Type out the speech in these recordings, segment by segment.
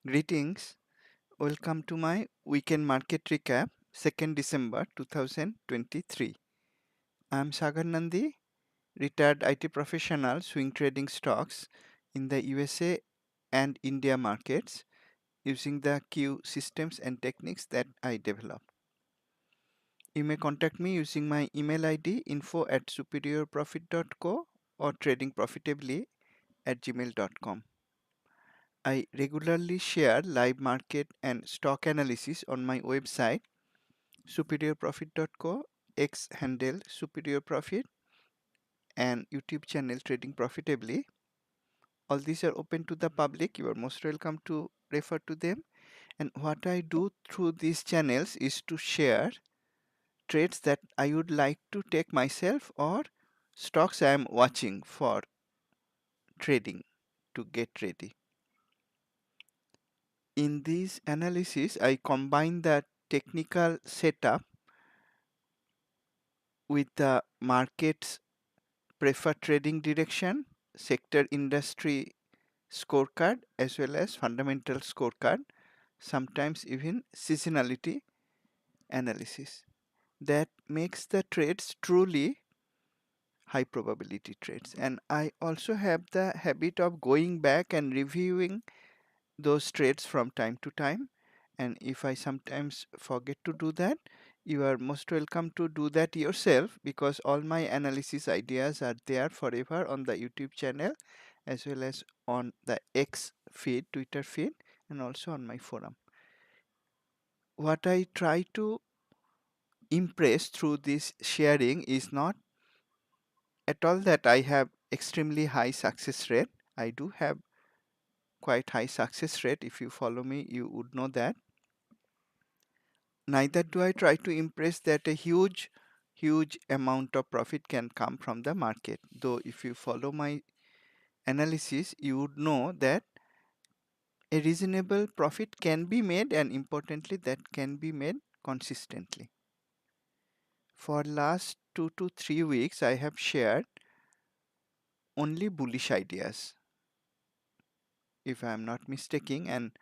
Greetings. Welcome to my weekend market recap, 2nd December 2023. I'm Sagar Nandi, retired IT professional swing trading stocks in the USA and India markets using the Q systems and techniques that I developed. You may contact me using my email ID info@superiorprofit.co or tradingprofitably@gmail.com. I regularly share live market and stock analysis on my website superiorprofit.co, X handle Superior Profit, and YouTube channel Trading Profitably. All these are open to the public. You are most welcome to refer to them. And what I do through these channels is to share trades that I would like to take myself or stocks I am watching for trading to get ready. In this analysis, I combine the technical setup with the market's preferred trading direction, sector industry scorecard, as well as fundamental scorecard, sometimes even seasonality analysis. That makes the trades truly high probability trades. And I also have the habit of going back and reviewing those trades from time to time. And if I sometimes forget to do that, you are most welcome to do that yourself because all my analysis ideas are there forever on the YouTube channel as well as on the X feed, Twitter feed, and also on my forum. What I try to impress through this sharing is not at all that I have extremely high success rate. I do have quite high success rate. If you follow me, you would know that. Neither do I try to impress that a huge amount of profit can come from the market. Though if you follow my analysis, you would know that a reasonable profit can be made and importantly that can be made consistently. For last 2 to 3 weeks I have shared only bullish ideas if I am not mistaken, and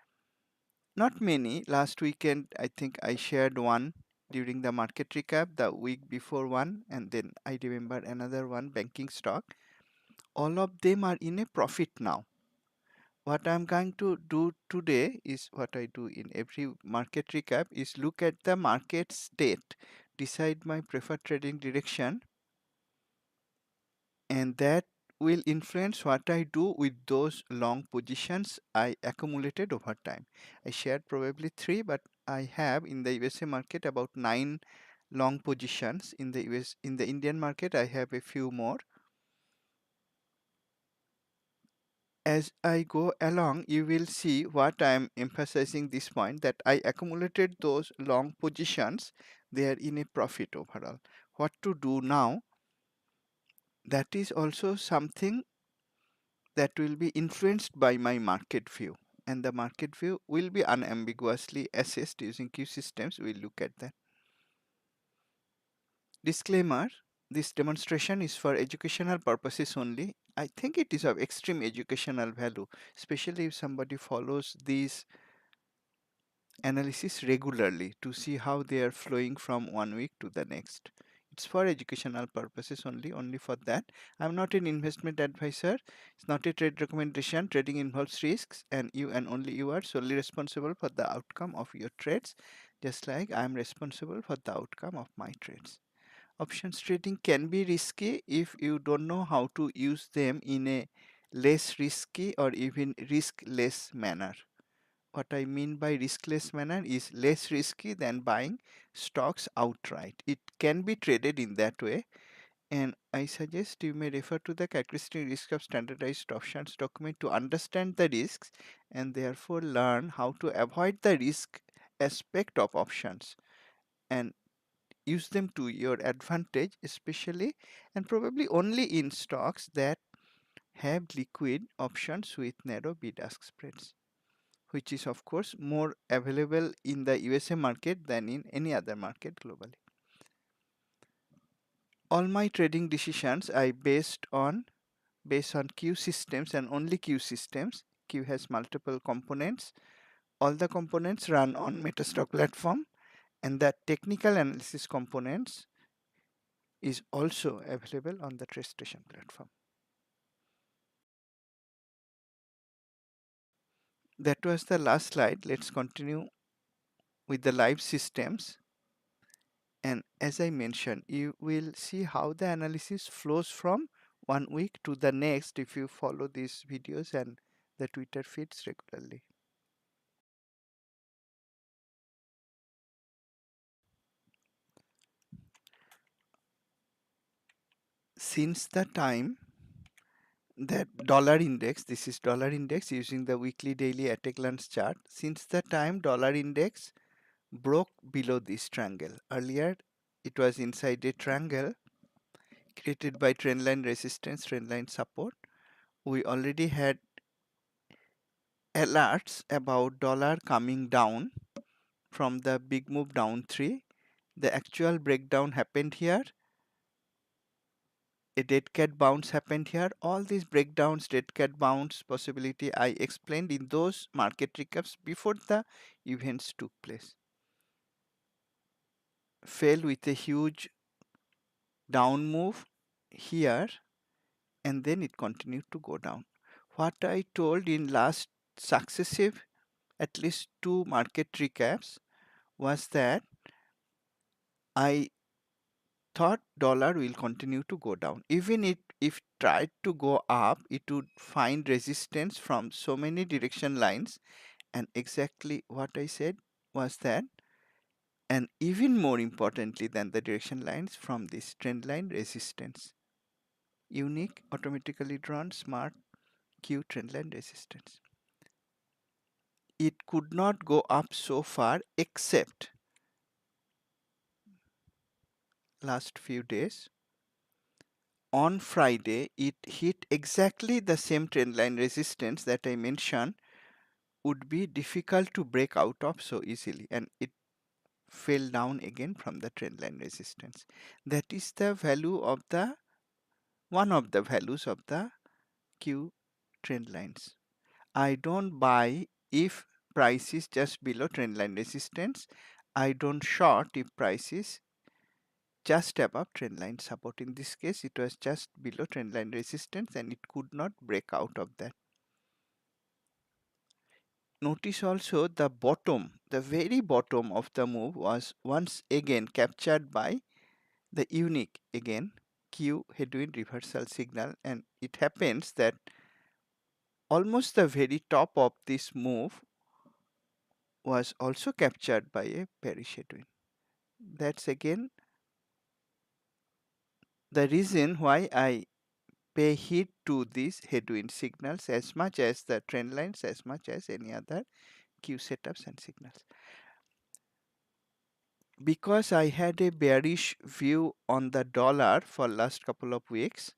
not many. Last weekend I think I shared one during the market recap, the week before one, and then I remember another one, banking stock. All of them are in a profit now. What I'm going to do today is what I do in every market recap is look at the market state, decide my preferred trading direction, and that will influence what I do with those long positions I accumulated over time. I shared probably 3, but I have in the USA market about 9 long positions. In the Indian market I have a few more. As I go along, you will see what I am emphasizing this point, that I accumulated those long positions. They are in a profit overall. What to do now? That is also something that will be influenced by my market view. And the market view will be unambiguously assessed using Q systems. We'll look at that. Disclaimer, this demonstration is for educational purposes only. I think it is of extreme educational value, especially if somebody follows these analysis regularly to see how they are flowing from one week to the next. It's for educational purposes only for that. I'm not an investment advisor. It's not a trade recommendation. Trading involves risks, and you and only you are solely responsible for the outcome of your trades, just like I'm responsible for the outcome of my trades. Options trading can be risky if you don't know how to use them in a less risky or even riskless manner. What I mean by riskless manner is less risky than buying stocks outright. It can be traded in that way, and I suggest you may refer to the characteristic risk of standardized options document to understand the risks and therefore learn how to avoid the risk aspect of options and use them to your advantage, especially and probably only in stocks that have liquid options with narrow bid-ask spreads, which is of course more available in the USA market than in any other market globally. All my trading decisions I based on Q systems and only Q systems. Q has multiple components. all the components run on Metastock platform, and the technical analysis components is also available on the TradeStation platform. That was the last slide. Let's continue with the live systems. And as I mentioned, you will see how the analysis flows from one week to the next if you follow these videos and the Twitter feeds regularly. Since the time that dollar index, this is dollar index using the weekly daily at a glance chart, since the time dollar index broke below this triangle. Earlier it was inside a triangle created by trendline resistance, trendline support. We already had alerts about dollar coming down from the big move down 3. The actual breakdown happened here. A dead cat bounce happened here. All these breakdowns, dead cat bounce possibility I explained in those market recaps before the events took place. Fell with a huge down move here, and then it continued to go down. What I told in last successive at least 2 market recaps was that I thought dollar will continue to go down. Even if tried to go up, it would find resistance from so many direction lines. And exactly what I said was that, and even more importantly than the direction lines, from this trend line resistance. Unique, automatically drawn, smart Q trend line resistance. It could not go up so far except last few days. On Friday, it hit exactly the same trendline resistance that I mentioned would be difficult to break out of so easily, and it fell down again from the trendline resistance. That is the value of the one of the values of the Q trend lines. I don't buy if price is just below trendline resistance. I don't short if price is just above trendline support. In this case, it was just below trendline resistance and it could not break out of that. Notice also the bottom, the very bottom of the move was once again captured by the unique again Q headwind reversal signal, and it happens that almost the very top of this move was also captured by a bearish headwind. That's again the reason why I pay heed to these headwind signals as much as the trend lines, as much as any other Q setups and signals. Because I had a bearish view on the dollar for last couple of weeks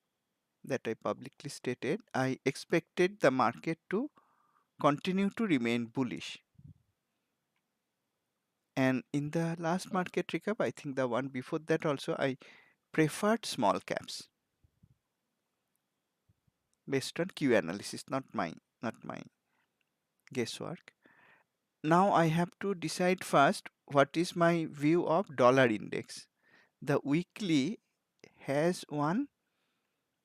that I publicly stated, I expected the market to continue to remain bullish. And in the last market recap, I think the one before that also, I preferred small caps based on Q analysis, not my guesswork. Now I have to decide first what is my view of dollar index. The weekly has one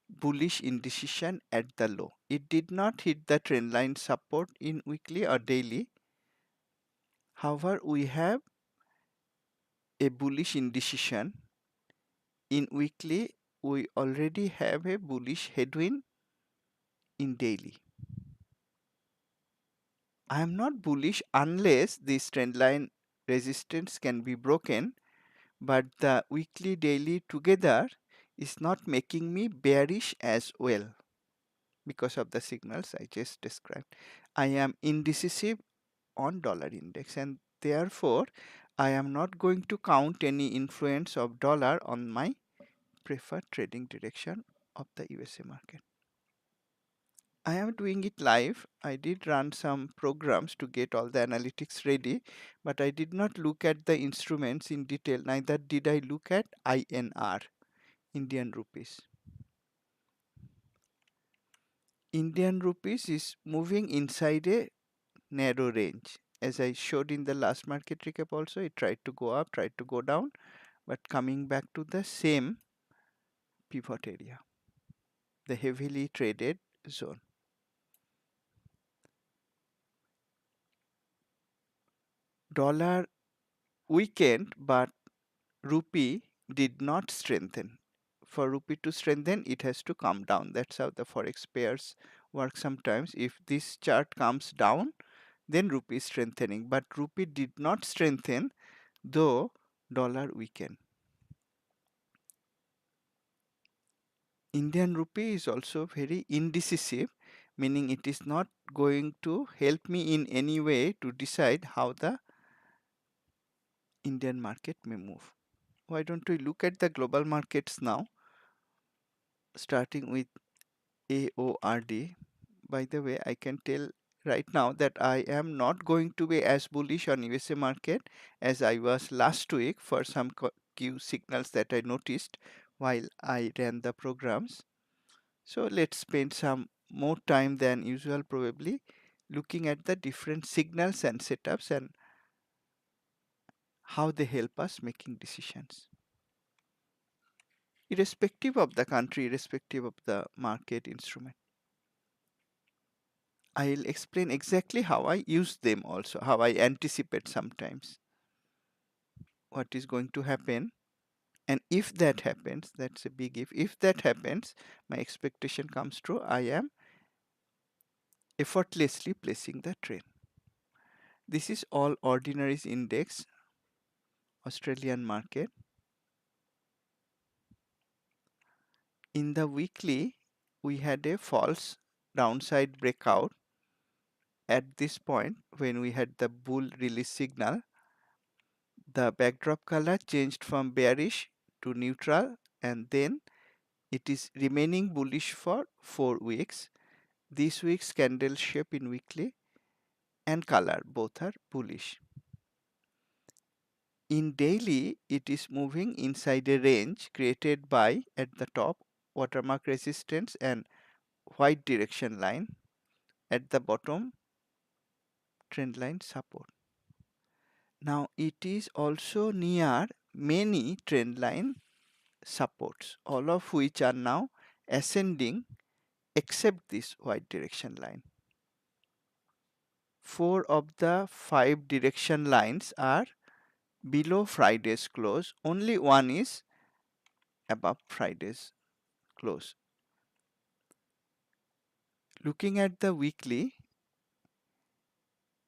bullish indecision at the low. It did not hit the trend line support in weekly or daily. However, we have a bullish indecision. In weekly, we already have a bullish headwind in daily. I am not bullish unless this trend line resistance can be broken, but the weekly daily together is not making me bearish as well because of the signals I just described. I am indecisive on dollar index, and therefore I am not going to count any influence of dollar on my preferred trading direction of the USA market. I am doing it live. I did run some programs to get all the analytics ready, but I did not look at the instruments in detail. Neither did I look at INR, Indian rupees. Indian rupees is moving inside a narrow range. as I showed in the last market recap also, it tried to go up, tried to go down, but coming back to the same pivot area, the heavily traded zone. Dollar weakened, but rupee did not strengthen. For rupee to strengthen, it has to come down. That's how the forex pairs work sometimes. If this chart comes down, then rupee is strengthening. But rupee did not strengthen, though dollar weakened. Indian rupee is also very indecisive, meaning it is not going to help me in any way to decide how the Indian market may move. Why don't we look at the global markets now, starting with AORD. By the way, I can tell right now that I am not going to be as bullish on USA market as I was last week for some Q signals that I noticed while I ran the programs. So let's spend some more time than usual probably looking at the different signals and setups and how they help us making decisions. Irrespective of the country, irrespective of the market instrument. I'll explain exactly how I use them also, how I anticipate sometimes what is going to happen. And if that happens, that's a big if that happens, my expectation comes true, I am effortlessly placing the trade. This is all ordinaries index, Australian market. In the weekly, we had a false downside breakout at this point when we had the bull release signal. The backdrop color changed from bearish to neutral, and then it is remaining bullish for 4 weeks. This week's candle shape in weekly and color both are bullish. In daily, it is moving inside a range created by at the top watermark resistance and white direction line, at the bottom trend line support. Now it is also near many trend line supports, all of which are now ascending except this white direction line. 4 of the 5 direction lines are below Friday's close, only one is above Friday's close. Looking at the weekly,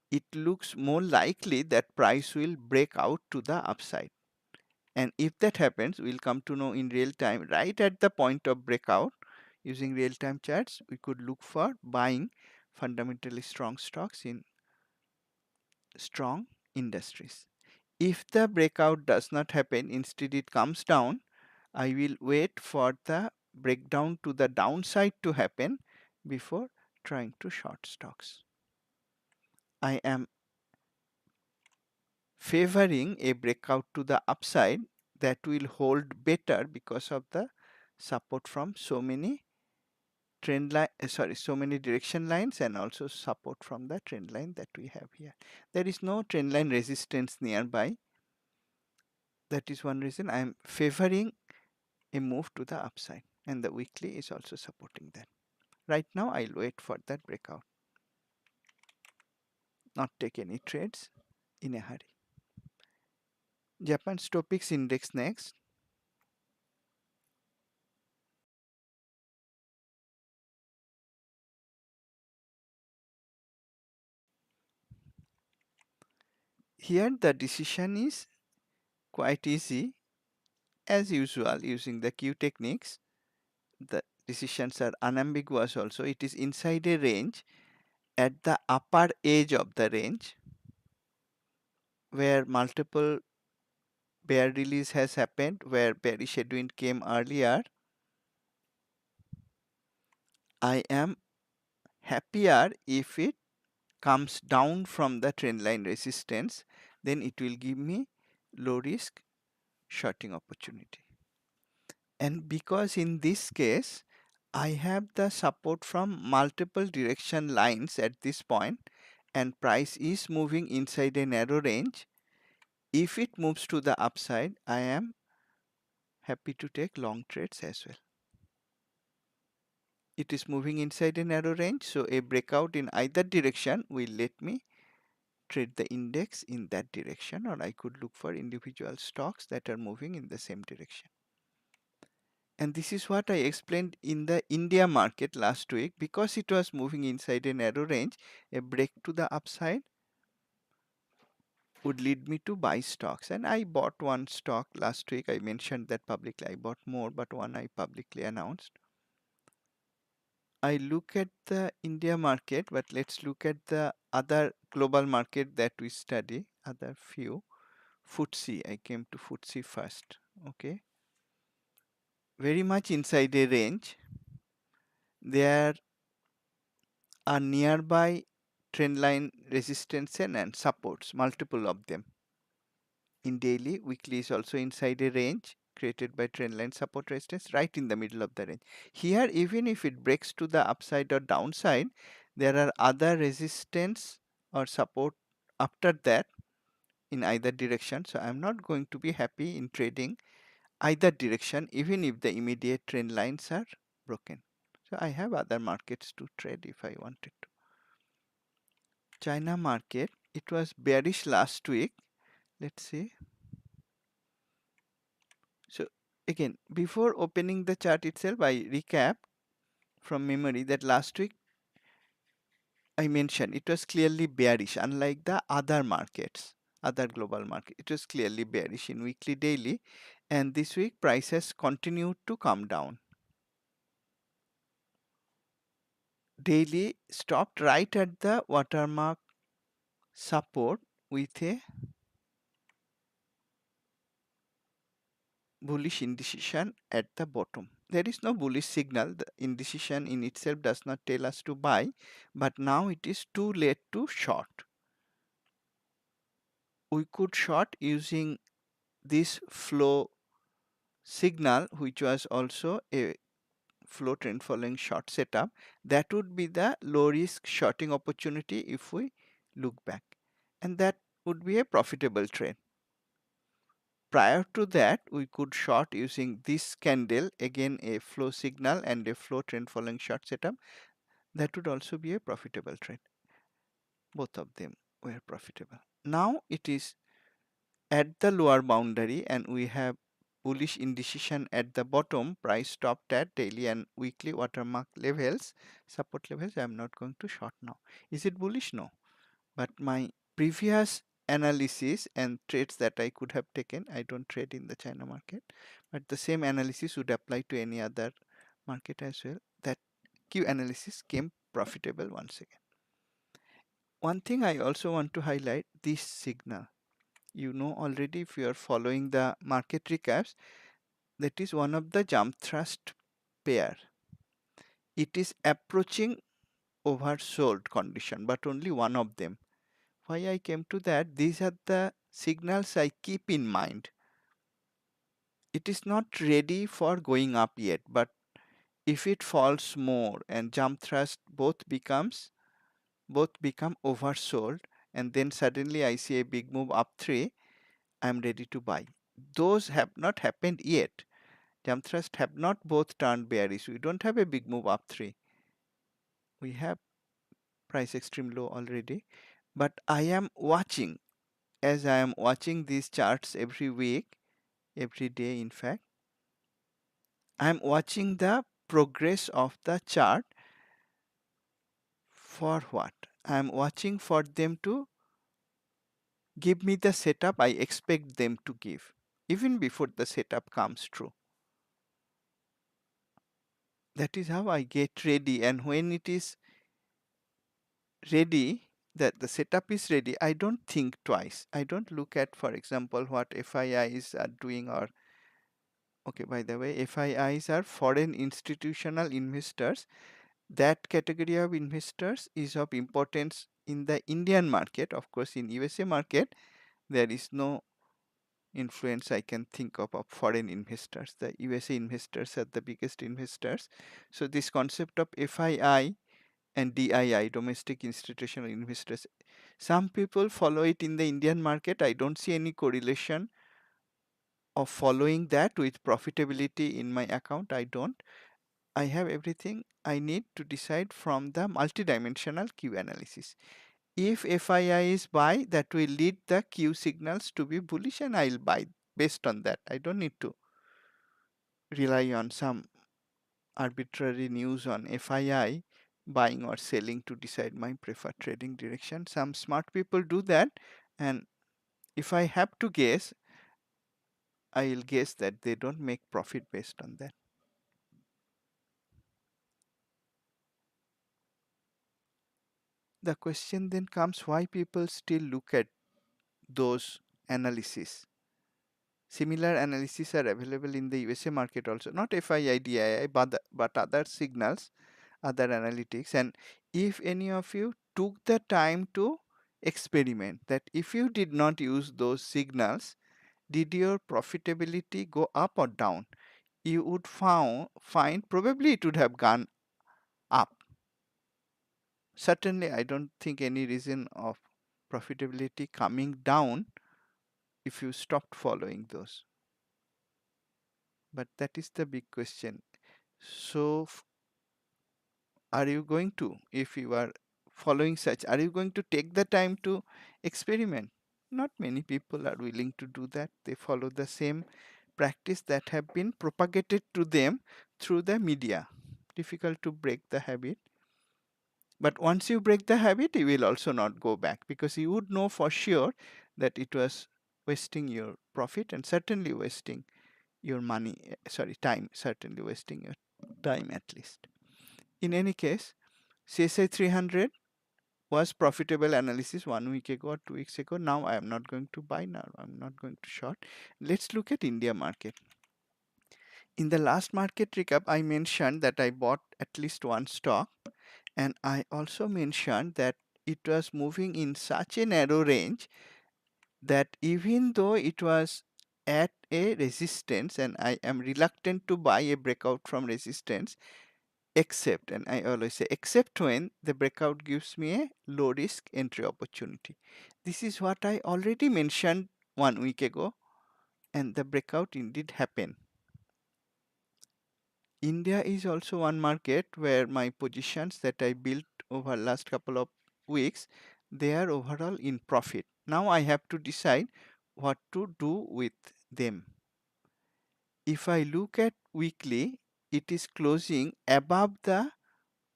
it looks more likely that price will break out to the upside. And if that happens, we'll come to know in real time, right at the point of breakout, using real time charts, we could look for buying fundamentally strong stocks in strong industries. If the breakout does not happen, instead it comes down, I will wait for the breakdown to the downside to happen before trying to short stocks. I am favoring a breakout to the upside that will hold better because of the support from so many so many direction lines and also support from the trend line that we have here. There is no trend line resistance nearby. That is one reason I am favoring a move to the upside, and the weekly is also supporting that. Right now I'll wait for that breakout, not take any trades in a hurry. Japan Stopics Index next. Here the decision is quite easy as usual using the Q techniques. The decisions are unambiguous also. It is inside a range at the upper edge of the range where multiple bear release has happened, where bearish headwind came earlier. I am happier if it comes down from the trend line resistance, then it will give me low risk shorting opportunity. And because in this case I have the support from multiple direction lines at this point, and price is moving inside a narrow range, if it moves to the upside, I am happy to take long trades as well. It is moving inside a narrow range, so a breakout in either direction will let me trade the index in that direction, or I could look for individual stocks that are moving in the same direction. And this is what I explained in the India market last week. Because it was moving inside a narrow range, a break to the upside would lead me to buy stocks. And I bought one stock last week. I mentioned that publicly. I bought more, but one I publicly announced. I look at the India market, but let's look at the other global market that we study, other few. FTSE, I came to FTSE first. Okay, very much inside a range. There are nearby trendline resistance and supports, multiple of them. In daily, weekly is also inside a range created by trendline support resistance right in the middle of the range. Here, even if it breaks to the upside or downside, there are other resistance or support after that in either direction. So I'm not going to be happy in trading either direction, even if the immediate trend lines are broken. So I have other markets to trade if I wanted to. China market, it was bearish last week. Let's see. So again, before opening the chart itself, I recap from memory that last week I mentioned it was clearly bearish, unlike the other markets, other global market. It was clearly bearish in weekly, daily, and this week prices continued to come down. Daily stopped right at the watermark support with a bullish indecision at the bottom. There is no bullish signal. The indecision in itself does not tell us to buy, but now it is too late to short. We could short using this flow signal, which was also a flow trend following short setup. That would be the low risk shorting opportunity if we look back, and that would be a profitable trade. Prior to that, we could short using this candle, again a flow signal and a flow trend following short setup. That would also be a profitable trade. Both of them were profitable. Now it is at the lower boundary and we have bullish indecision at the bottom. Price stopped at daily and weekly watermark levels, support levels. I am not going to short now. Is it bullish? No. But my previous analysis and trades that I could have taken, I don't trade in the China market, but the same analysis would apply to any other market as well. That Q analysis came profitable once again. One thing I also want to highlight, this signal. You know already, if you are following the market recaps, that is one of the jump thrust pair. It is approaching oversold condition, but only one of them. Why I came to that, these are the signals I keep in mind. It is not ready for going up yet, but if it falls more and jump thrust both become oversold, and then suddenly I see a big move up 3, I am ready to buy. Those have not happened yet. Jump thrust have not both turned bearish. We don't have a big move up 3. We have price extreme low already, but I am watching, as I am watching these charts every week, every day in fact, I am watching the progress of the chart. For what? I am watching for them to give me the setup I expect them to give, even before the setup comes true. That is how I get ready, and when it is ready, that the setup is ready, I don't think twice. I don't look at, for example, what FIIs are doing, or okay, by the way, FIIs are foreign institutional investors. That category of investors is of importance in the Indian market. Of course, in USA market, there is no influence I can think of foreign investors. The USA investors are the biggest investors. So this concept of FII and DII, domestic institutional investors, Some people follow it in the Indian market. I don't see any correlation of following that with profitability in my account. I don't. I have everything I need to decide from the multidimensional Q analysis. If FII is buy, that will lead the Q signals to be bullish and I'll buy based on that. I don't need to rely on some arbitrary news on FII buying or selling to decide my preferred trading direction. Some smart people do that, and if I have to guess, I'll guess that they don't make profit based on that. The question then comes, why people still look at those analysis. Similar analysis are available in the USA market also, not FII, DII, but other signals, other analytics. And if any of you took the time to experiment that if you did not use those signals, did your profitability go up or down? You would find probably it would have gone up. Certainly, I don't think any reason of profitability coming down if you stopped following those. But that is the big question. So, are you going to, if you are following such, are you going to take the time to experiment? Not many people are willing to do that. They follow the same practice that have been propagated to them through the media. Difficult to break the habit. But once you break the habit, you will also not go back because you would know for sure that it was wasting your profit and certainly wasting your money, sorry, time, certainly wasting your time at least. In any case, CSI 300 was profitable analysis 1 week ago or 2 weeks ago. Now I am not going to buy, now I'm not going to short. Let's look at India market. In the last market recap, I mentioned that I bought at least one stock, and I also mentioned that it was moving in such a narrow range that even though it was at a resistance and I am reluctant to buy a breakout from resistance, except, and I always say except when the breakout gives me a low risk entry opportunity. This is what I already mentioned 1 week ago, and the breakout indeed happened. India is also one market where my positions that I built over last couple of weeks, they are overall in profit. Now I have to decide what to do with them. If I look at weekly, it is closing above the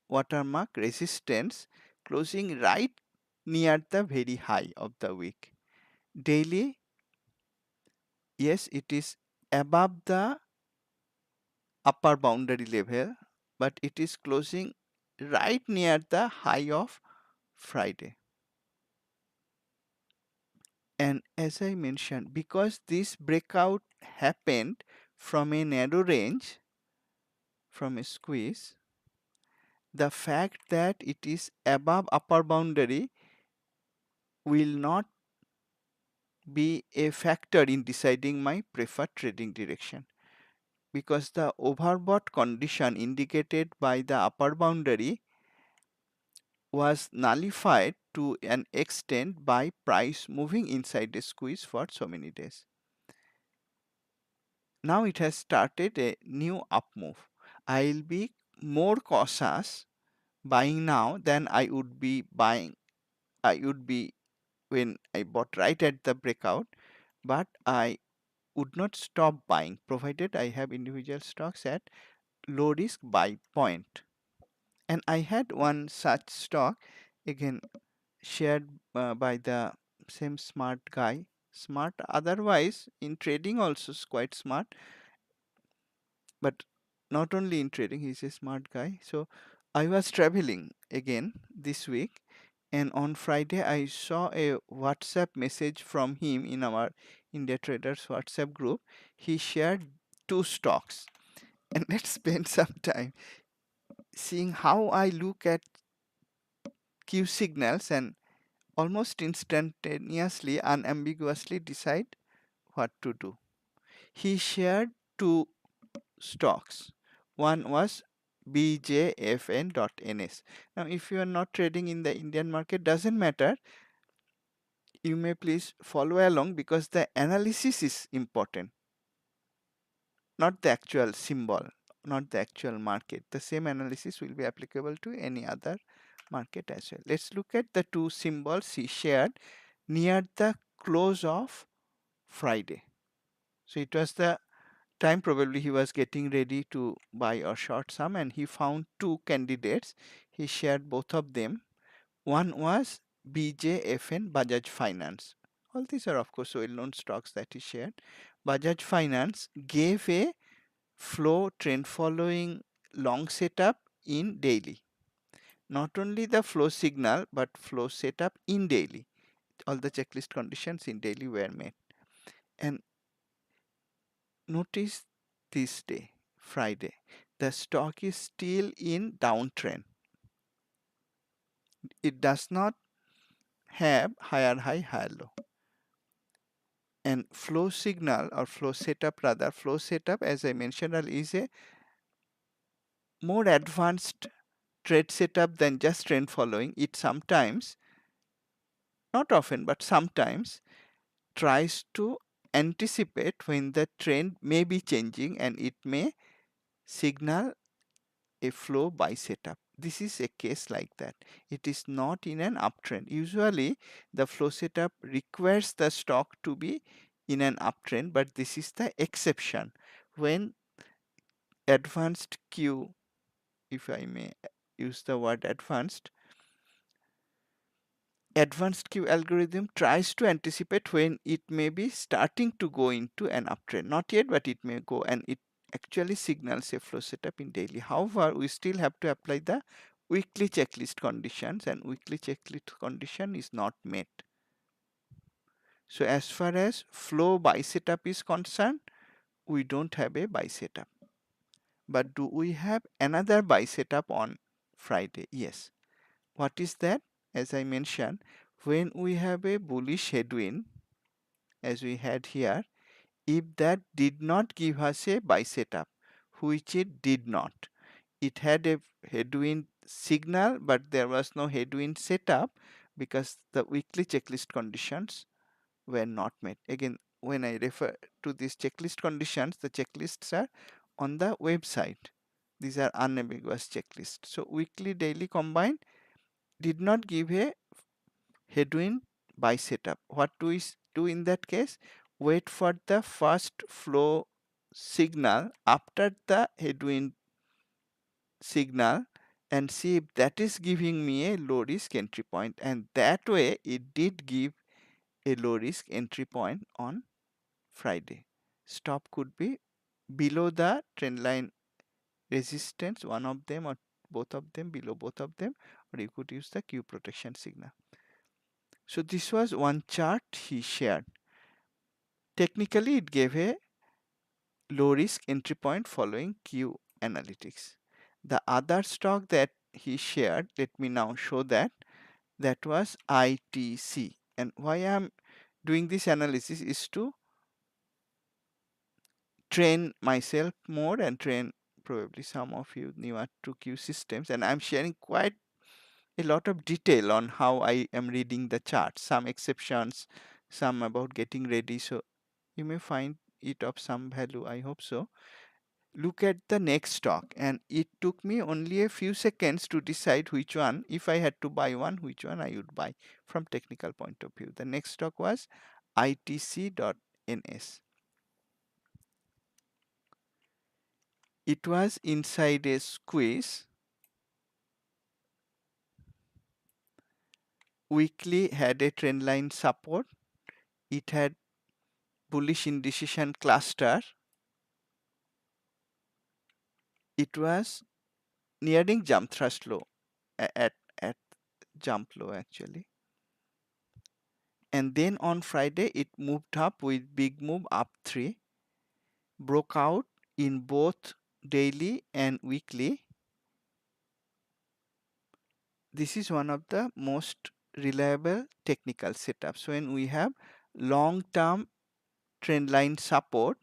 watermark resistance, closing right near the very high of the week. Daily, yes, it is above the upper boundary level, but it is closing right near the high of Friday. And as I mentioned, because this breakout happened from a narrow range, from a squeeze, the fact that it is above upper boundary will not be a factor in deciding my preferred trading direction, because the overbought condition indicated by the upper boundary was nullified to an extent by price moving inside the squeeze for so many days. Now it has started a new up move. I'll be more cautious buying now than I would be buying. I would be when I bought right at the breakout, but I would not stop buying provided I have individual stocks at low risk buy point. And I had one such stock, again shared by the same smart guy. Smart otherwise in trading also is quite smart, but not only in trading, he's a smart guy. So I was traveling again this week, and on Friday I saw a WhatsApp message from him in our India Traders WhatsApp group. He shared two stocks, and let's spend some time seeing how I look at Q signals and almost instantaneously, unambiguously decide what to do. He shared two stocks. One was BJFN.NS. Now, if you are not trading in the Indian market, doesn't matter. You may please follow along because the analysis is important, not the actual symbol, not the actual market. The same analysis will be applicable to any other market as well. Let's look at the two symbols he shared near the close of Friday. So it was the time probably he was getting ready to buy or short some, and he found two candidates. He shared both of them. One was BJFN, Bajaj Finance. All these are of course well-known stocks that he shared. Bajaj Finance gave a flow trend following long setup in daily. Not only the flow signal but flow setup in daily. All the checklist conditions in daily were met. And notice this day, Friday, the stock is still in downtrend. It does not have higher high, higher low. And flow signal or flow setup, rather flow setup, as I mentioned earlier, is a more advanced trade setup than just trend following. It sometimes, not often, but sometimes tries to anticipate when the trend may be changing, and it may signal a flow buy setup. This is a case like that. It is not in an uptrend. Usually the flow setup requires the stock to be in an uptrend, but this is the exception when advanced Q, if I may use the word advanced Q algorithm tries to anticipate when it may be starting to go into an uptrend. Not yet, but it may go, and it actually signals a flow setup in daily. However, we still have to apply the weekly checklist conditions, and weekly checklist condition is not met. So as far as flow buy setup is concerned, we don't have a buy setup. But do we have another buy setup on Friday? Yes. What is that? As I mentioned, when we have a bullish headwind, as we had here, if that did not give us a buy setup, which it did not, it had a headwind signal, but there was no headwind setup because the weekly checklist conditions were not met. Again, when I refer to these checklist conditions, the checklists are on the website. These are unambiguous checklists. So weekly, daily combined did not give a headwind buy setup. What do we do in that case? Wait for the first flow signal after the headwind signal and see if that is giving me a low risk entry point, and that way it did give a low risk entry point on Friday. Stop could be below the trend line resistance, one of them or both of them, below both of them, or you could use the Q protection signal. So this was one chart he shared. Technically, it gave a low risk entry point following Q analytics. The other stock that he shared, let me now show that, that was ITC. And why I'm doing this analysis is to train myself more and train probably some of you newer to Q systems. And I'm sharing quite a lot of detail on how I am reading the chart, some exceptions, some about getting ready. So you may find it of some value. I hope so. Look at the next stock, and it took me only a few seconds to decide which one, if I had to buy one, which one I would buy from technical point of view. The next stock was ITC.NS. It was inside a squeeze. Weekly had a trend line support. It had bullish indecision cluster. It was nearing jump thrust low at jump low actually. And then on Friday it moved up with big move up 3, broke out in both daily and weekly. This is one of the most reliable technical setups when we have long-term trend line support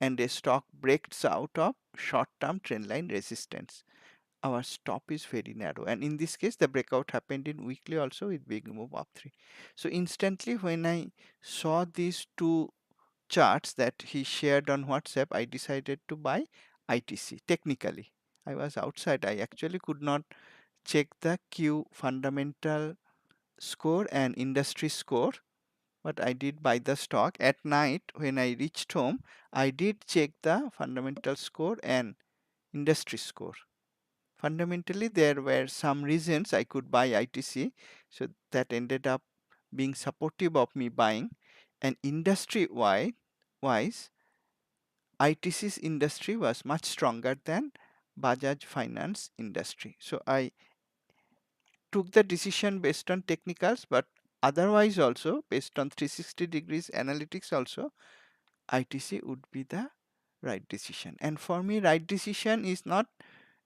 and a stock breaks out of short-term trend line resistance. our stop is very narrow, and in this case the breakout happened in weekly also with big move up 3. So instantly when I saw these two charts that he shared on WhatsApp, I decided to buy ITC. Technically I was outside, I actually could not check the Q fundamental score and industry score, but I did buy the stock. At night when I reached home, I did check the fundamental score and industry score. Fundamentally, there were some reasons I could buy ITC, so that ended up being supportive of me buying. And industry wise, ITC's industry was much stronger than Bajaj Finance industry. So I took the decision based on technicals, but otherwise also based on 360 degrees analytics also, ITC would be the right decision. And for me, right decision is not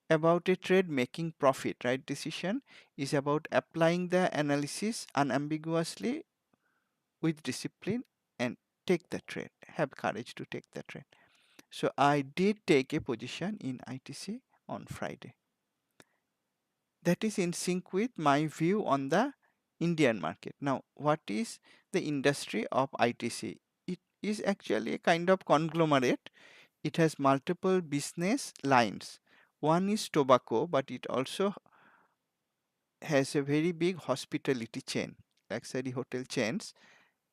about a trade making profit. Right decision is about applying the analysis unambiguously with discipline and take the trade. Have courage to take the trade. So I did take a position in ITC on Friday. That is in sync with my view on the Indian market. Now, what is the industry of ITC? It is actually a kind of conglomerate. It has multiple business lines. One is tobacco, but it also has a very big hospitality chain, luxury hotel chains,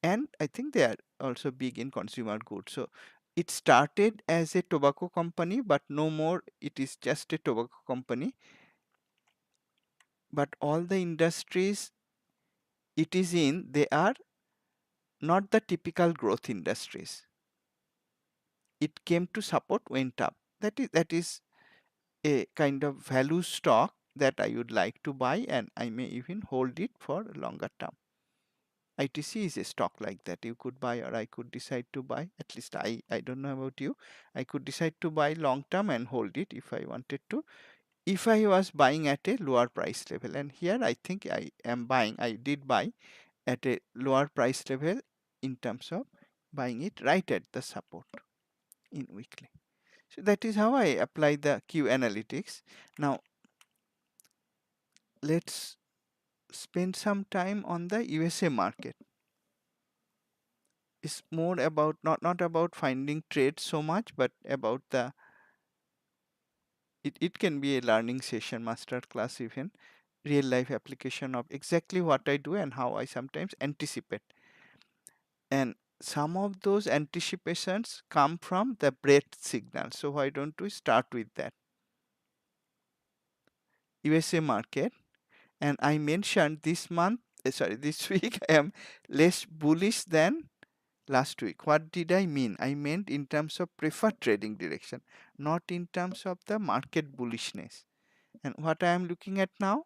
and I think they are also big in consumer goods. So it started as a tobacco company, but no more, it is just a tobacco company. But all the industries it is in, they are not the typical growth industries. It came to support, went up. That is a kind of value stock that I would like to buy, and I may even hold it for a longer term. ITC is a stock like that. You could buy, or I could decide to buy. At least I don't know about you. I could decide to buy long term and hold it if I wanted to. If I was buying at a lower price level, and here I think I am buying, I did buy at a lower price level in terms of buying it right at the support in weekly. So that is how I apply the Q analytics. Now let's spend some time on the USA market. It's more about not about finding trades so much, but about the it can be a learning session, master class, even real life application of exactly what I do and how I sometimes anticipate. And some of those anticipations come from the breadth signal. So why don't we start with that? USA market, and I mentioned this month, this week I am less bullish than last week. What did I mean? I meant in terms of preferred trading direction, not in terms of the market bullishness. And what I am looking at now,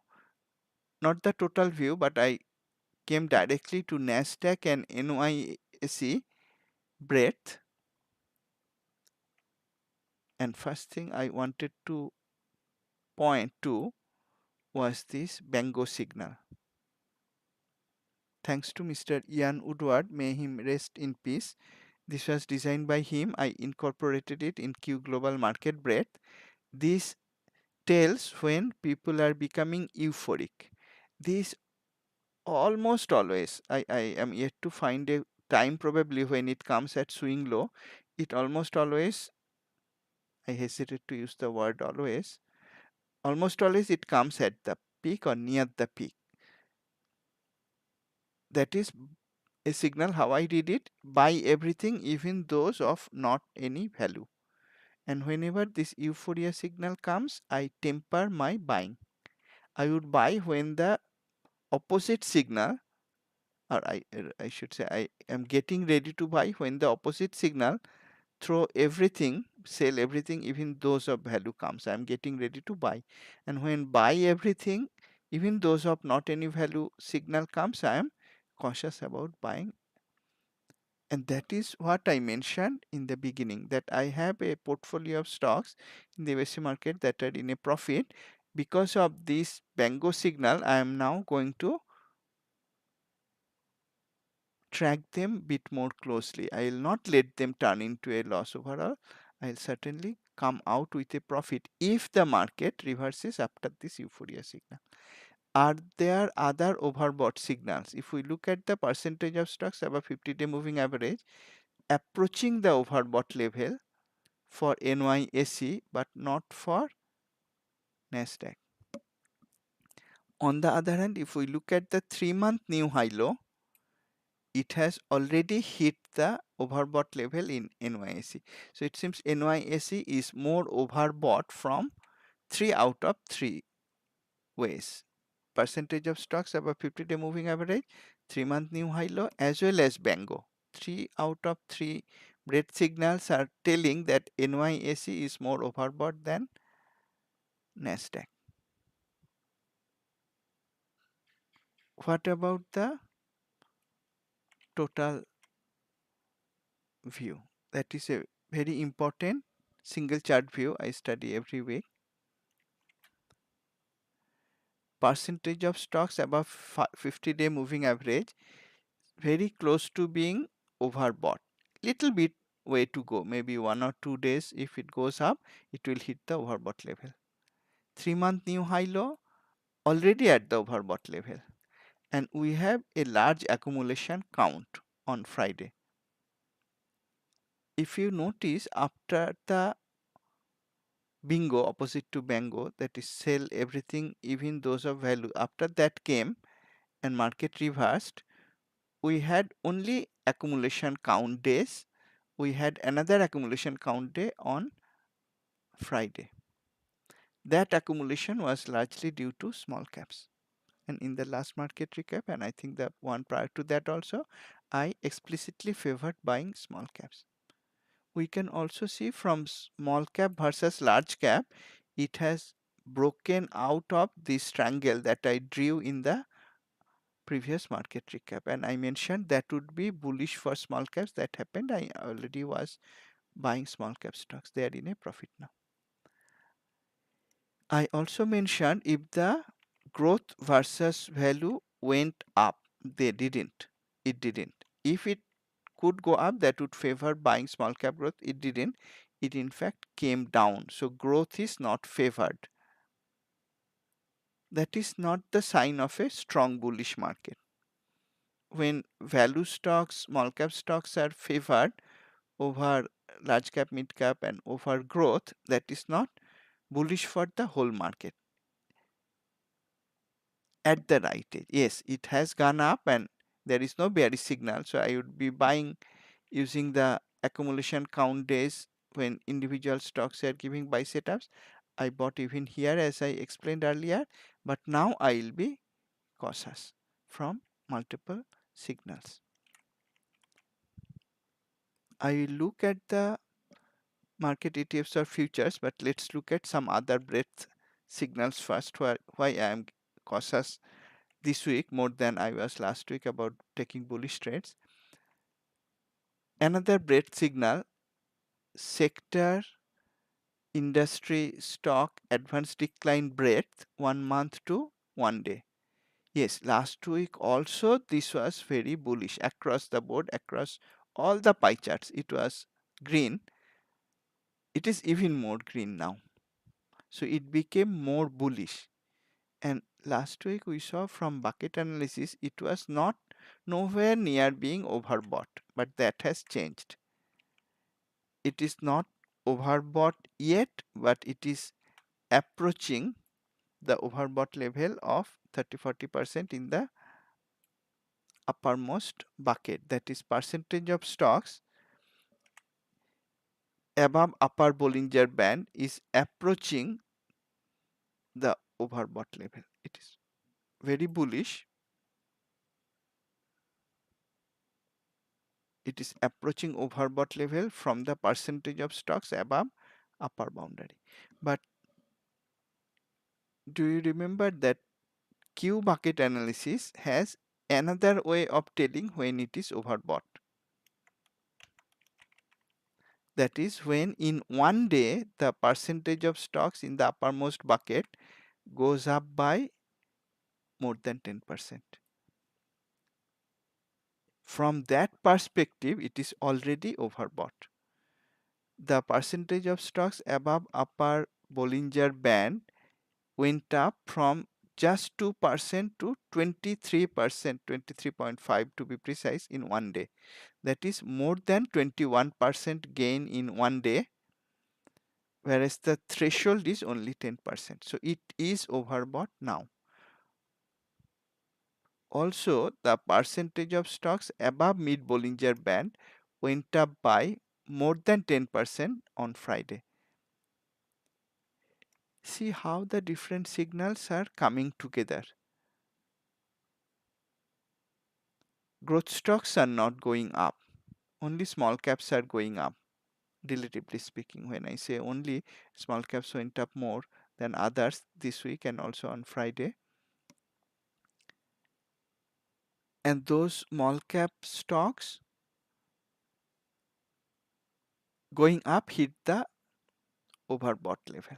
not the total view, but I came directly to NASDAQ and NYSE breadth. And first thing I wanted to point to was this Bango signal. Thanks to Mr. Ian Woodward, may him rest in peace. This was designed by him. I incorporated it in Q Global Market Breadth. This tells when people are becoming euphoric. This almost always, I am yet to find a time probably when it comes at swing low. It almost always, I hesitate to use the word almost always it comes at the peak or near the peak. That is a signal. How I did it: buy everything, even those of not any value. And whenever this euphoria signal comes, I temper my buying. I would buy when the opposite signal, or I should say, I am getting ready to buy when the opposite signal, throw everything, sell everything, even those of value comes. I am getting ready to buy. And when buy everything, even those of not any value signal comes, I am cautious about buying. And that is what I mentioned in the beginning, that I have a portfolio of stocks in the USA market that are in a profit. Because of this Bango signal, I am now going to track them bit more closely. I will not let them turn into a loss overall. I'll certainly come out with a profit if the market reverses after this euphoria signal. Are there other overbought signals? If we look at the percentage of stocks above 50-day moving average approaching the overbought level for NYSE but not for Nasdaq. On the other hand, if we look at the 3-month new high low, it has already hit the overbought level in NYSE. So it seems NYSE is more overbought from 3 out of 3 ways. Percentage of stocks above 50-day moving average, 3-month new high low, as well as Bango. 3 out of 3 red signals are telling that NYSE is more overbought than Nasdaq. What about the total view? That is a very important single chart view I study every week. Percentage of stocks above 50-day moving average very close to being overbought. Little bit way to go, maybe 1 or 2 days. If it goes up, it will hit the overbought level. 3-month new high low already at the overbought level, and we have a large accumulation count on Friday. If you notice, after the bingo, opposite to bango, that is sell everything, even those of value, after that came and market reversed, we had only accumulation count days. We had another accumulation count day on Friday. That accumulation was largely due to small caps. And in the last market recap, and I think the one prior to that also, I explicitly favored buying small caps. We can also see from small cap versus large cap, it has broken out of this triangle that I drew in the previous market recap, and I mentioned that would be bullish for small caps. That happened. I already was buying small cap stocks. They are in a profit now. I also mentioned if the growth versus value went up, they didn't. It didn't. If it could go up, that would favor buying small cap growth. It didn't. It in fact came down. So growth is not favored. That is not the sign of a strong bullish market. When value stocks, small cap stocks are favored over large cap, mid cap, and over growth, that is not bullish for the whole market. At the right age, yes, it has gone up and there is no bearish signal, so I would be buying using the accumulation count days when individual stocks are giving buy setups. I bought even here as I explained earlier, but now I will be cautious from multiple signals. I will look at the market ETFs or futures, but let's look at some other breadth signals first, why I am cautious this week more than I was last week about taking bullish trades. Another breadth signal, sector, industry, stock, advanced decline breadth 1 month to 1 day. Yes, last week also this was very bullish across the board, across all the pie charts. It was green. It is even more green now. So it became more bullish. And last week we saw from bucket analysis, it was not nowhere near being overbought, but that has changed. It is not overbought yet, but it is approaching the overbought level of 30-40% in the uppermost bucket. That is percentage of stocks above upper Bollinger Band is approaching the overbought level. It is very bullish. It is approaching overbought level from the percentage of stocks above upper boundary. But do you remember that Q bucket analysis has another way of telling when it is overbought? That is when in one day the percentage of stocks in the uppermost bucket goes up by more than 10%. From that perspective, it is already overbought. the percentage of stocks above upper Bollinger Band went up from just 2% to 23%, 23.5 to be precise, in one day. That is more than 21% gain in one day, whereas the threshold is only 10%. So it is overbought now. Also, the percentage of stocks above mid Bollinger Band went up by more than 10% on Friday. See how the different signals are coming together. Growth stocks are not going up. Only small caps are going up, relatively speaking. When I say only, small caps went up more than others this week and also on Friday. And those small cap stocks going up hit the overbought level.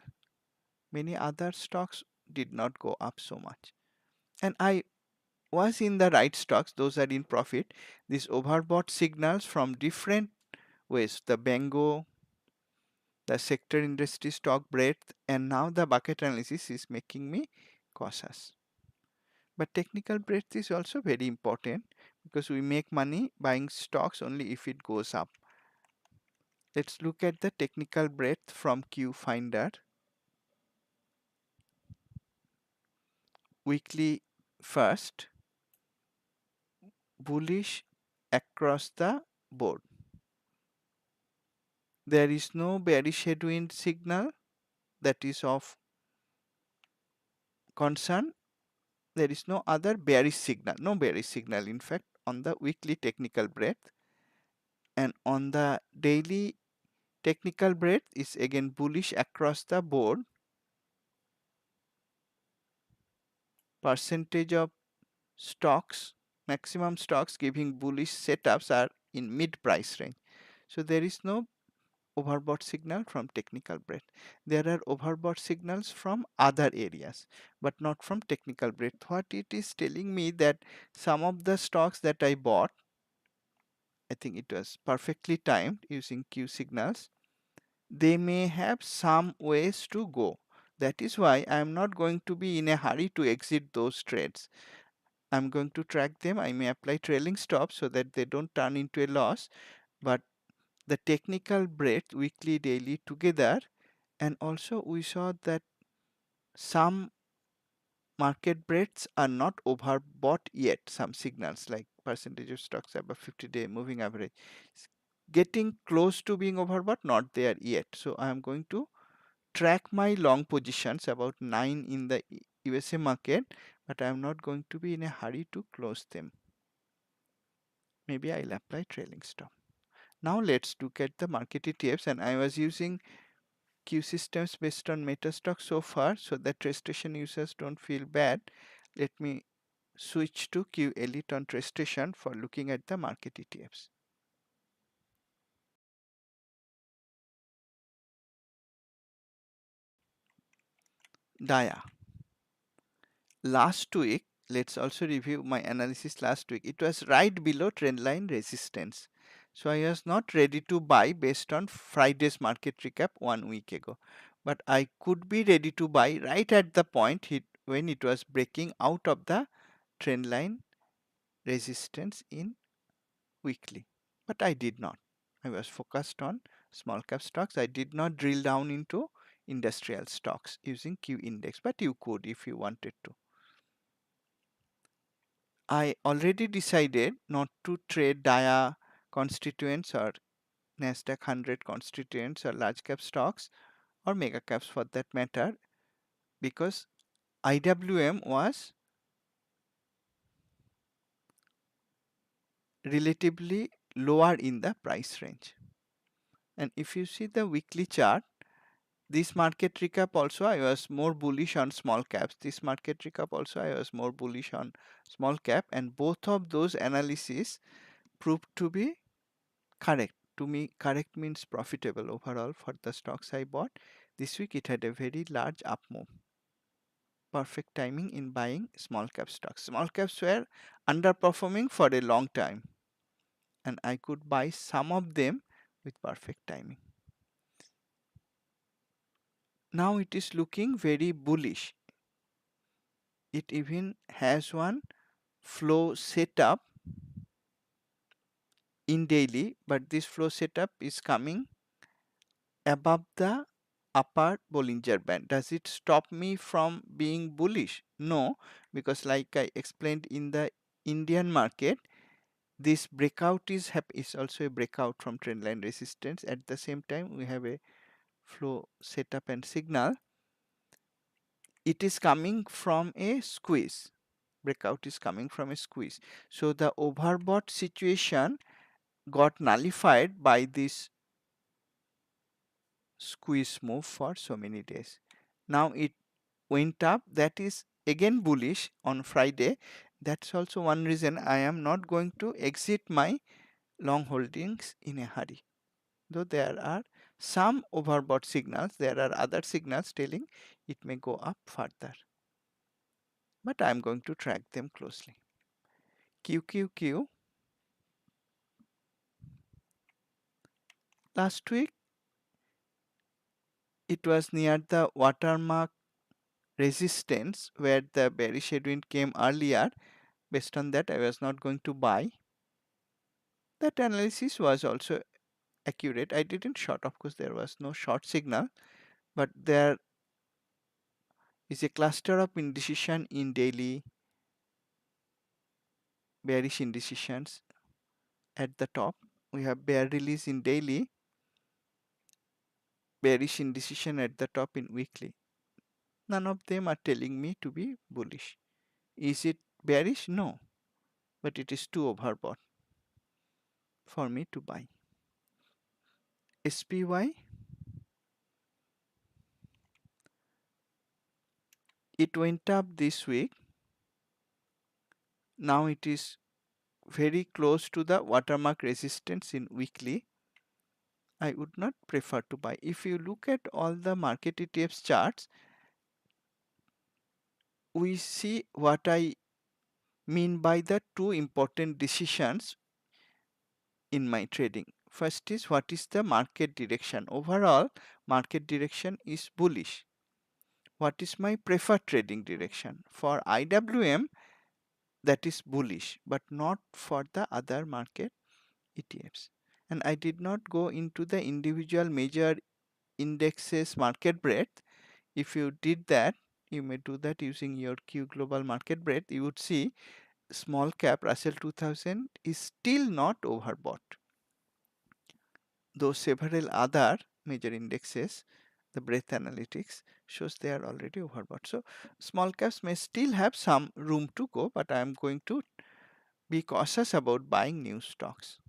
Many other stocks did not go up so much. And I was in the right stocks, those are in profit. These overbought signals from different ways, the Bango, the sector industry stock breadth, and now the bucket analysis is making me cautious. But technical breadth is also very important because we make money buying stocks only if it goes up. Let's look at the technical breadth from Q Finder. Weekly first, bullish across the board. There is no bearish headwind signal that is of concern. There is no other bearish signal, no bearish signal in fact on the weekly technical breadth. And on the daily technical breadth is again bullish across the board. Percentage of stocks, maximum stocks giving bullish setups are in mid price range. So there is no overbought signal from technical breadth. There are overbought signals from other areas, but not from technical breadth. What it is telling me that some of the stocks that I bought, I think it was perfectly timed using Q signals, they may have some ways to go. That is why I am not going to be in a hurry to exit those trades. I'm going to track them. I may apply trailing stops so that they don't turn into a loss, but the technical breadth, weekly, daily together, and also we saw that some market breadths are not overbought yet. Some signals like percentage of stocks above 50-day moving average getting close to being overbought, not there yet. So I am going to track my long positions, about 9 in the USA market, but I am not going to be in a hurry to close them. Maybe I'll apply trailing stop. Now let's look at the market ETFs, and I was using Q systems based on Metastock so far so that TradeStation users don't feel bad. Let me switch to Q Elite on TradeStation for looking at the market ETFs. Daya. Last week, let's also review my analysis last week. It was right below trendline resistance. So I was not ready to buy based on Friday's market recap 1 week ago. But I could be ready to buy right at the point when it was breaking out of the trendline resistance in weekly. But I did not. I was focused on small cap stocks. I did not drill down into industrial stocks using Q index, but you could if you wanted to. I already decided not to trade DIA constituents or NASDAQ 100 constituents or large cap stocks or mega caps for that matter, because IWM was relatively lower in the price range. And if you see the weekly chart, this market recap also I was more bullish on small caps. This market recap also I was more bullish on small cap, and both of those analyses proved to be correct. To me, correct means profitable overall for the stocks I bought. This week it had a very large up move. Perfect timing in buying small cap stocks. Small caps were underperforming for a long time, and I could buy some of them with perfect timing. Now it is looking very bullish. It even has one flow setup in daily, but this flow setup is coming above the upper Bollinger Band. Does it stop me from being bullish? No, because like I explained in the Indian market, this breakout is also a breakout from trendline resistance. At the same time, we have a flow setup and signal. It is coming from a squeeze. Breakout is coming from a squeeze. So the overbought situation got nullified by this squeeze move for so many days. Now it went up. That is again bullish on Friday. That's also one reason I am not going to exit my long holdings in a hurry. Though there are some overbought signals, there are other signals telling it may go up further. But I am going to track them closely. QQQ. Last week it was near the watermark resistance where the bearish headwind came earlier. Based on that, I was not going to buy. That analysis was also accurate. I didn't short, of course, there was no short signal, but there is a cluster of indecision in daily, bearish indecisions at the top. We have bear release in daily, bearish indecision at the top in weekly. None of them are telling me to be bullish. Is it bearish? No, but it is too overbought for me to buy. SPY, it went up this week. Now it is very close to the watermark resistance in weekly. I would not prefer to buy. If you look at all the market ETFs charts, we see what I mean by the two important decisions in my trading. First is what is the market direction. Overall, market direction is bullish. What is my preferred trading direction? For IWM, that is bullish, but not for the other market ETFs. And I did not go into the individual major indexes market breadth. If you did that, you may do that using your Q Global Market Breadth. You would see small cap Russell 2000 is still not overbought. Though several other major indexes, the breadth analytics shows they are already overbought. So small caps may still have some room to go, but I am going to be cautious about buying new stocks.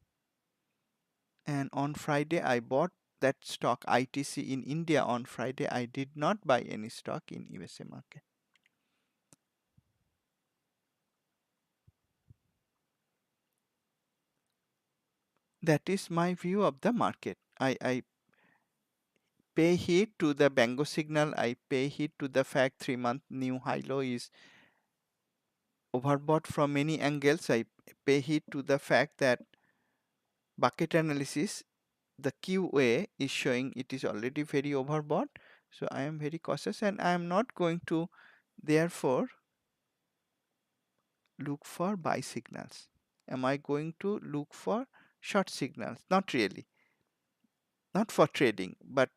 And on Friday, I bought that stock ITC in India. On Friday, I did not buy any stock in USA market. That is my view of the market. I pay heed to the Bango signal. I pay heed to the fact 3-month new high low is overbought from many angles. I pay heed to the fact that bucket analysis, the QA is showing it is already very overbought. So I am very cautious and I am not going to therefore look for buy signals. Am I going to look for short signals? Not really. Not for trading, but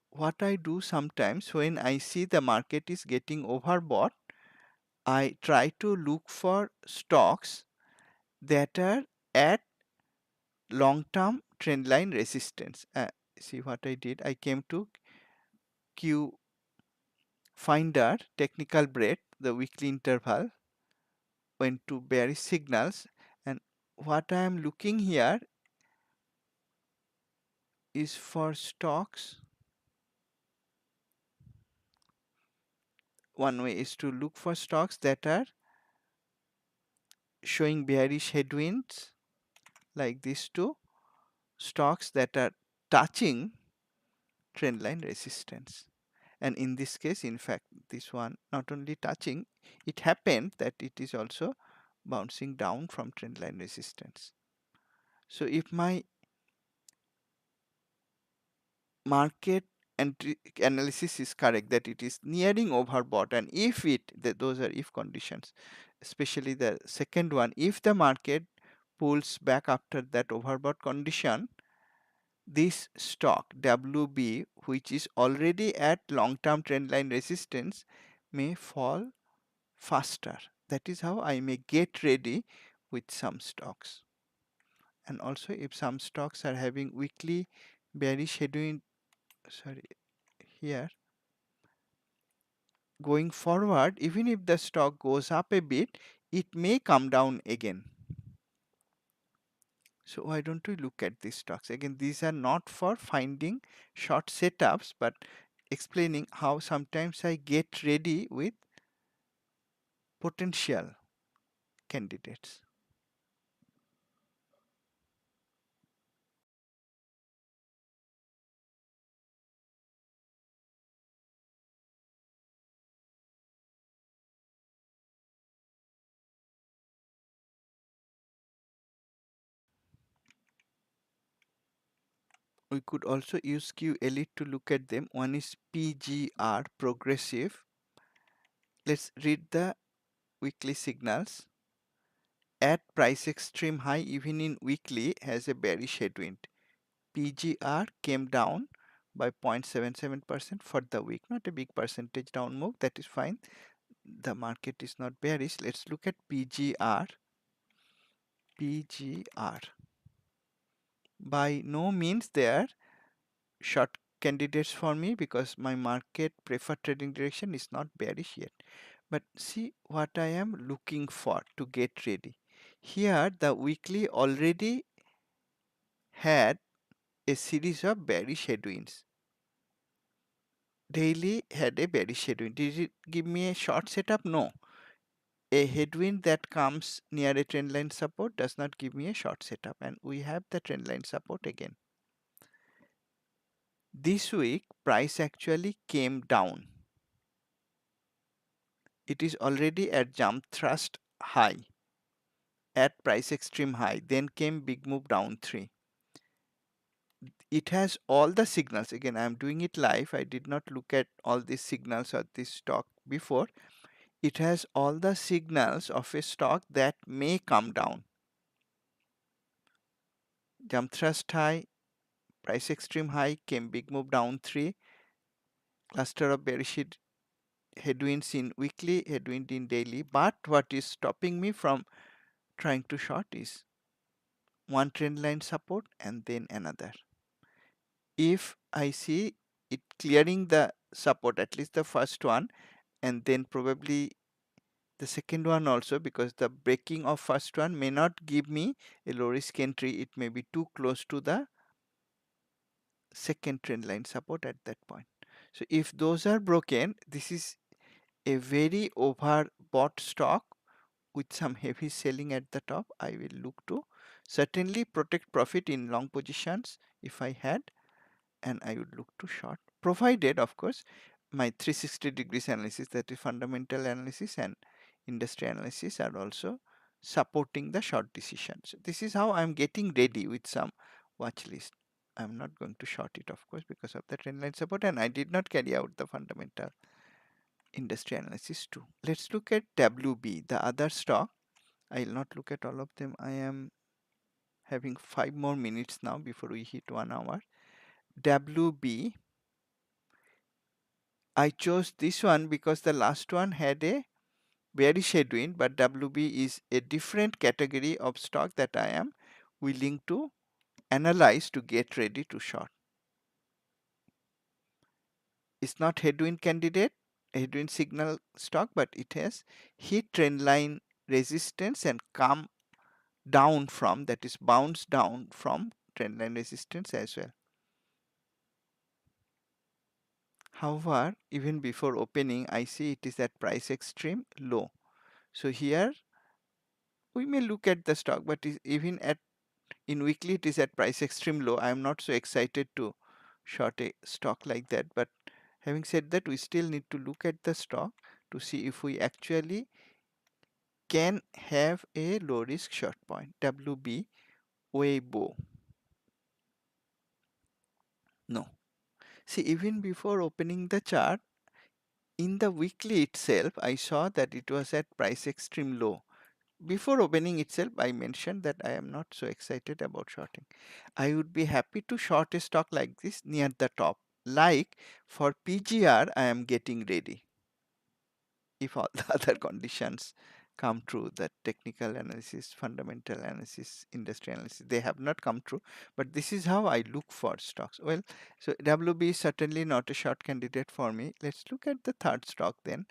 what I do sometimes when I see the market is getting overbought, I try to look for stocks that are at long-term trendline resistance. See what I did? I came to Q Finder, technical breadth, the weekly interval, went to bearish signals, and what I am looking here is for stocks. One way is to look for stocks that are showing bearish headwinds like these two, stocks that are touching trendline resistance. And in this case, in fact, this one not only touching, it happened that it is also bouncing down from trendline resistance. So if my market analysis is correct, that it is nearing overbought, and if those are if conditions, especially the second one, if the market pulls back after that overbought condition, this stock WB, which is already at long-term trend line resistance, may fall faster. That is how I may get ready with some stocks. And also, if some stocks are having weekly bearish headwind, sorry, here, going forward, even if the stock goes up a bit, it may come down again. So why don't we look at these stocks? Again, these are not for finding short setups, but explaining how sometimes I get ready with potential candidates. We could also use Q Elite to look at them. One is PGR, progressive. Let's read the weekly signals. At price extreme high, even in weekly, has a bearish headwind. PGR came down by 0.77% for the week. Not a big percentage down move, that is fine. The market is not bearish. Let's look at PGR. PGR. By no means they are short candidates for me, because my market preferred trading direction is not bearish yet. But see what I am looking for to get ready. Here the weekly already had a series of bearish headwinds. Daily had a bearish headwind. Did it give me a short setup? No. A headwind that comes near a trend line support does not give me a short setup, and we have the trend line support again. This week price actually came down. It is already at jump thrust high, at price extreme high, then came big move down 3. It has all the signals. Again, I am doing it live. I did not look at all these signals of this stock before. It has all the signals of a stock that may come down. Jump thrust high, price extreme high, came big move down 3, cluster of bearish headwinds in weekly, headwind in daily. But what is stopping me from trying to short is one trend line support and then another. If I see it clearing the support, at least the first one, and then probably the second one also, because the breaking of first one may not give me a low risk entry, it may be too close to the second trend line support at that point. So if those are broken, this is a very overbought stock with some heavy selling at the top. I will look to certainly protect profit in long positions if I had, and I would look to short, provided of course my 360 degrees analysis, that is fundamental analysis and industry analysis, are also supporting the short decision. So this is how I'm getting ready with some watch list. I'm not going to short it, of course, because of the trend line support, and I did not carry out the fundamental industry analysis too. Let's look at WB, the other stock. I will not look at all of them. I am having 5 more minutes now before we hit 1 hour. WB, I chose this one because the last one had a bearish headwind, but WB is a different category of stock that I am willing to analyze to get ready to short. It's not headwind candidate, headwind signal stock, but it has hit trend line resistance and come down from, that is bounce down from trend line resistance as well. However, even before opening, I see it is at price extreme low. So here we may look at the stock, but even at in weekly it is at price extreme low. I am not so excited to short a stock like that. But having said that, we still need to look at the stock to see if we actually can have a low risk short point. WB Weibo. No. See, even before opening the chart, in the weekly itself, I saw that it was at price extreme low. Before opening itself, I mentioned that I am not so excited about shorting. I would be happy to short a stock like this near the top. Like for PGR, I am getting ready. If all the other conditions come true, that technical analysis, fundamental analysis, industry analysis, they have not come true, but this is how I look for stocks. Well, so WB is certainly not a short candidate for me. Let's look at the third stock then,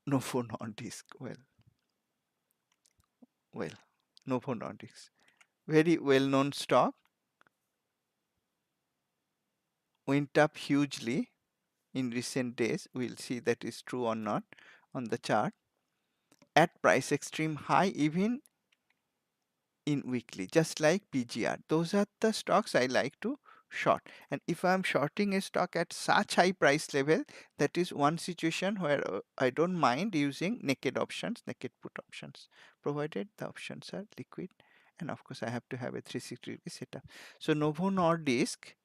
Novo Nordisk. Well, Novo Nordisk, very well-known stock, went up hugely in recent days. We'll see that is true or not on the chart. At price extreme high, even in weekly, just like PGR. Those are the stocks I like to short. And if I'm shorting a stock at such high price level, that is one situation where I don't mind using naked options, naked put options, provided the options are liquid. And of course, I have to have a 360-degree setup. So Novo Nordisk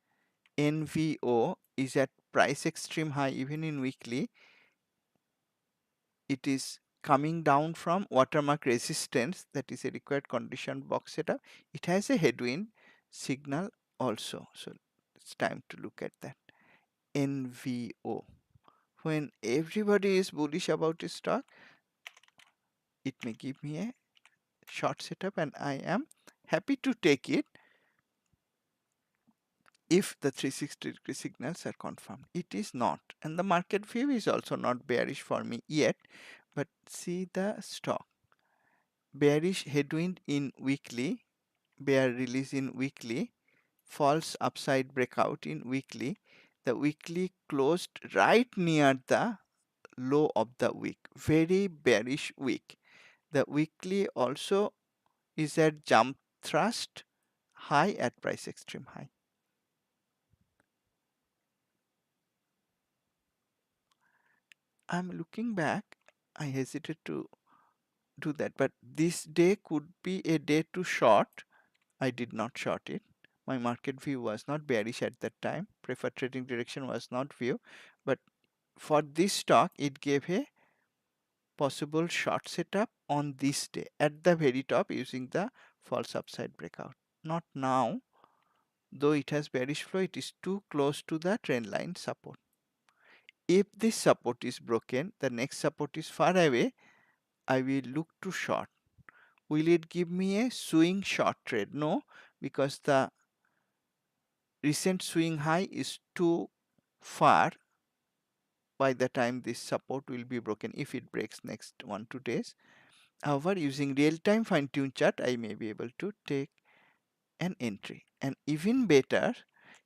NVO is at price extreme high even in weekly. It is coming down from watermark resistance, that is a required condition box setup. It has a headwind signal also, so it's time to look at that. NVO, when everybody is bullish about a stock, it may give me a short setup and I am happy to take it if the 360-degree signals are confirmed. It is not, and the market view is also not bearish for me yet, but see the stock. Bearish headwind in weekly, bear release in weekly, false upside breakout in weekly. The weekly closed right near the low of the week. Very bearish week. The weekly also is at jump thrust high at price extreme high. I'm looking back. I hesitate to do that, but this day could be a day to short. I did not short it. My market view was not bearish at that time. Preferred trading direction was not view, but for this stock, it gave a possible short setup on this day at the very top using the false upside breakout. Not now, though it has bearish flow, it is too close to the trend line support. If this support is broken, the next support is far away, I will look to short. Will it give me a swing short trade? No, because the recent swing high is too far by the time this support will be broken if it breaks next 1-2 days. However, using real-time fine-tune chart, I may be able to take an entry. And even better,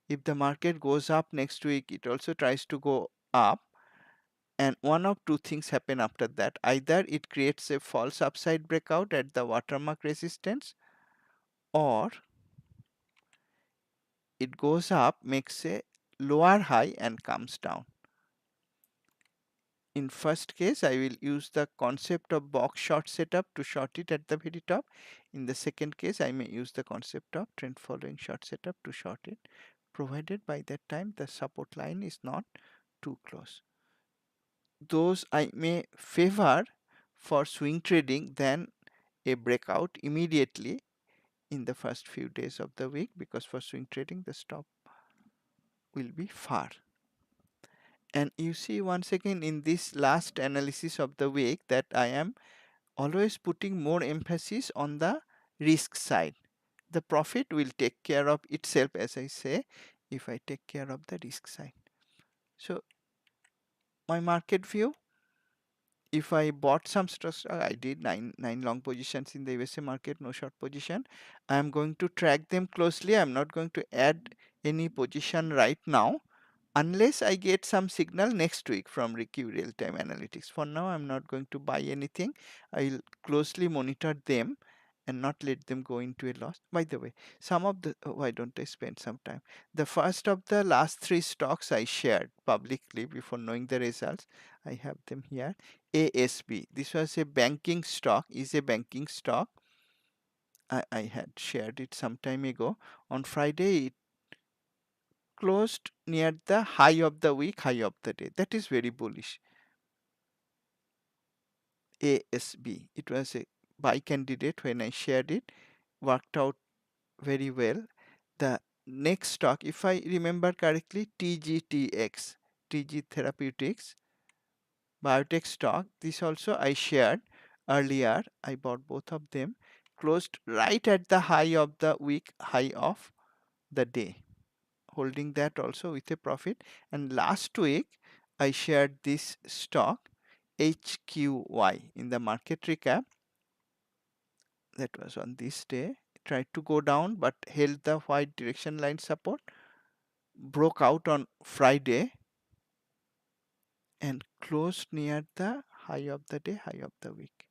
if the market goes up next week, it also tries to go up, and one of two things happen after that. Either it creates a false upside breakout at the watermark resistance, or it goes up, makes a lower high and comes down. In first case, I will use the concept of box short setup to short it at the very top. In the second case, I may use the concept of trend following short setup to short it, provided by that time the support line is not too close. Those I may favor for swing trading than a breakout immediately in the first few days of the week, because for swing trading the stop will be far. And you see once again in this last analysis of the week that I am always putting more emphasis on the risk side. The profit will take care of itself, as I say, if I take care of the risk side. So my market view, if I bought some stocks, I did nine long positions in the USA market, no short position. I am going to track them closely. I'm not going to add any position right now unless I get some signal next week from Ricky Real Time Analytics. For now, I'm not going to buy anything. I'll closely monitor them and not let them go into a loss. By the way, some of the, why don't I spend some time? The first of the last three stocks I shared publicly before knowing the results. I have them here. ASB. This was a banking stock, is a banking stock. I had shared it some time ago. On Friday, it closed near the high of the week, high of the day. That is very bullish. ASB. It was a buy candidate when I shared it. Worked out very well. The next stock, if I remember correctly, TGTX, TG Therapeutics, biotech stock. This also I shared earlier. I bought both of them. Closed right at the high of the week, high of the day. Holding that also with a profit. And last week, I shared this stock HQY in the market recap. That was on this day. Tried to go down but held the white direction line support. Broke out on Friday and closed near the high of the day, high of the week.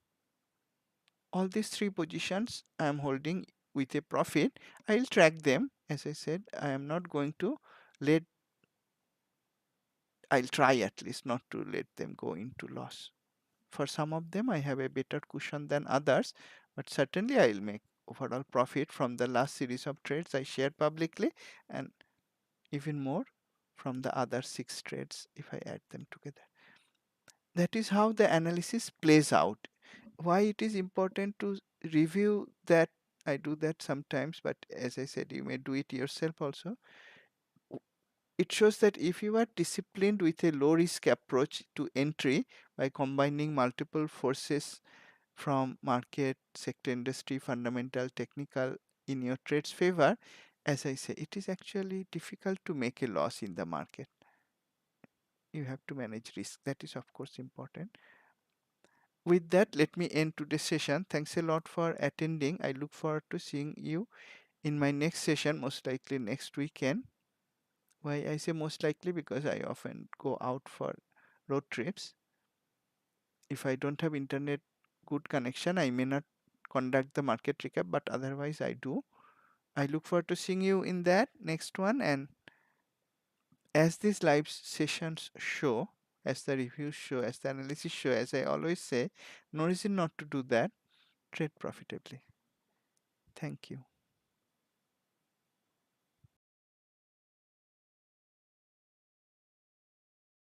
All these three positions I am holding with a profit. I'll track them. As I said, I am not going to let, I'll try at least not to let them go into loss. For some of them, I have a better cushion than others, but certainly I'll make overall profit from the last series of trades I shared publicly, and even more from the other 6 trades if I add them together. That is how the analysis plays out. Why it is important to review that, I do that sometimes, but as I said, you may do it yourself also. It shows that if you are disciplined with a low risk approach to entry by combining multiple forces from market, sector, industry, fundamental, technical in your trade's favor, as I say, it is actually difficult to make a loss in the market. You have to manage risk. That is, of course, important. With that, let me end today's session. Thanks a lot for attending. I look forward to seeing you in my next session, most likely next weekend. Why I say most likely? Because I often go out for road trips. If I don't have internet good connection, I may not conduct the market recap, but otherwise I do. I look forward to seeing you in that next one. And as these live sessions show, as the reviews show, as the analysis show, as I always say, no reason not to do that. Trade profitably. Thank you.